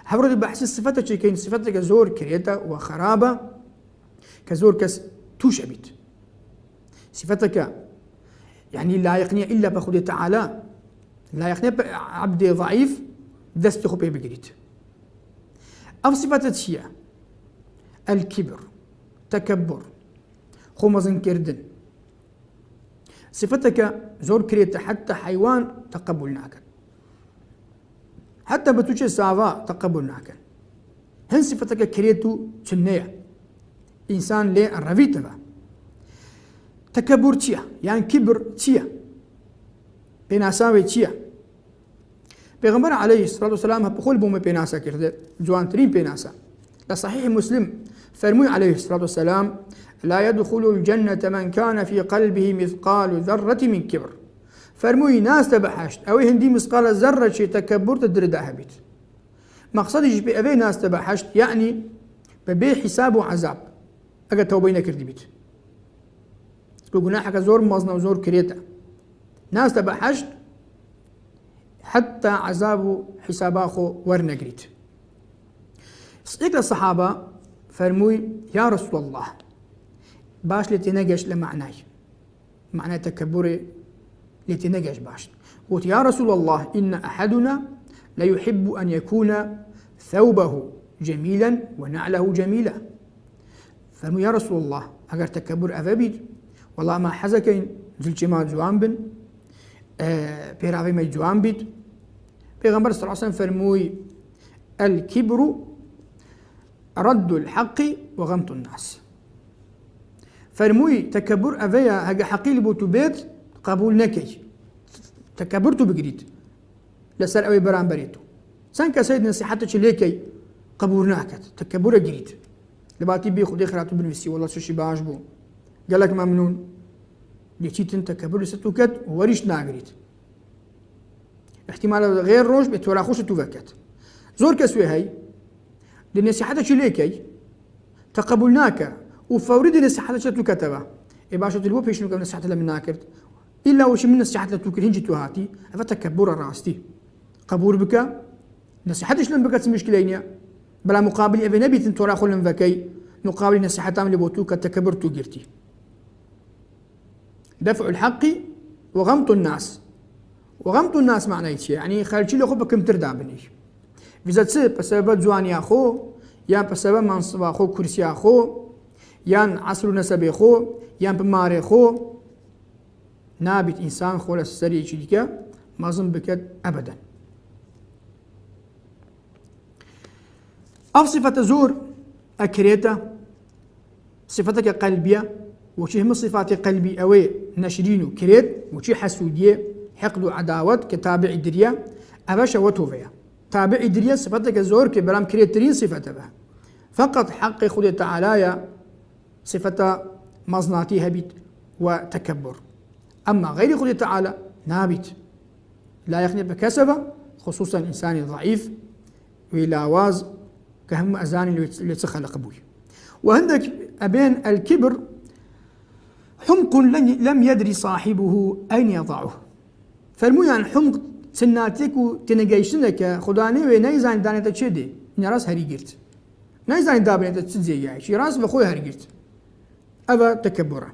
هبرد بحث الصفات كاين صفاتك زور كريتا وخرابة كزور كس توش أبيت صفتك يعني لا يقني إلا بخود تعالى لا يقني عبد ضعيف دست خبي بقريت أو صفات الشيء الكبر تكبر خمزن كردن صفتك زور كريتا حتى حيوان تقبل ناكل حتى بتوجه سافا تقبل ناكل هن صفتك كريتو تنية إنسان لي رفيتها تكبر تيا يعني كبر تيا بيناساوي تيا پیغمبر عليه الصلاة والسلام بقول بوم بيناسا كرده جوان ترين بيناسا لصحيح مسلم فرمي عليه الصلاة والسلام لا يدخل الجنة من كان في قلبه مثقال ذرة من كبر فرمي ناس تبحشت أو هندي مثقال ذرة شي تكبر تدردها بيت مقصدي بأبي ناس تبحشت يعني ببي حساب وعذاب أجا توبينا كردي بيت جناحك زور مزنا وزور كريتا ناس تبحشت حتى عذاب حساباخو ورنقريت صديق الصحابة فرموي يا رسول الله باش لتنقش لمعناي معنى تكبري لتنقش باش قلت يا رسول الله إن أحدنا ليحب أن يكون ثوبه جميلا ونعله جميلا فرموي يا رسول الله أجر تكبر أذبيد والله ما حزكين زلجما جوان بن بيرافي ما جوان بيد پیغمبر صلى الله عليه وسلم فرموي الكبر رد الحق وغمط الناس فرموي تكبر أفيا هجا حقيل بوتو بيت قبول نكي تكبرتو بقريت لسال أوي بران بريتو سانكا سيد نصيحتك ليكي قبول ناكت تكبر قريت لباتي بيخو دي خراتو بنفسي والله سوشي باعجبو قالك ممنون ليتيت انت كبر ستوكت وريش ناقريت احتمال غير روش بتورا خوش توفكت زور كسوي هاي لنصيحتك ليكي تقبلناك وفورد نصيحتك توكتبه إباشة البو بيشنو كم نصيحتك لمن ناكرت إلا وش من نصيحتك توكل هنجي توهاتي أفتكبر راستي قبول بك نصيحتك لم بكت مشكلين بلا مقابل أبي نبي تنتورا خل من ذكي مقابل نصيحتام لبوتوك تكبرتو جرتي دفع الحق وغمط الناس وغمط الناس معناه ايش يعني خالتي له خبكم تردع بني اذا تصير بسبب جواني اخو يا بسبب منصب اخو كرسي اخو يا عصر نسب اخو يا بمار اخو نابت انسان خول السري شديك ما ظن بك ابدا صفة زور اكريتا صفتك قلبيه وشي هم صفات قلبي أوي نشرينو كريت وشي حسودية حقد وعداوة كتابع دريا أباشا وتوفيا تابع دريا صفتك زور كبرام كريت ترين صفته بها فقط حق خود تعالى صفة مصناتي هبيت وتكبر أما غير خود تعالى نابت لا يخني بكسبة خصوصا إنسان ضعيف ولاواز كهم أزاني اللي تخلق بوي وعندك أبين الكبر حمق لم يدري صاحبه أين يضعه فالمو يعني حمق سناتك وتنقيشنك خداني ونيزان دانيتا تشدي نراس هريقرت نيزان دابنيتا تزيجاي شي راس بخوي هريقرت أبا تكبرا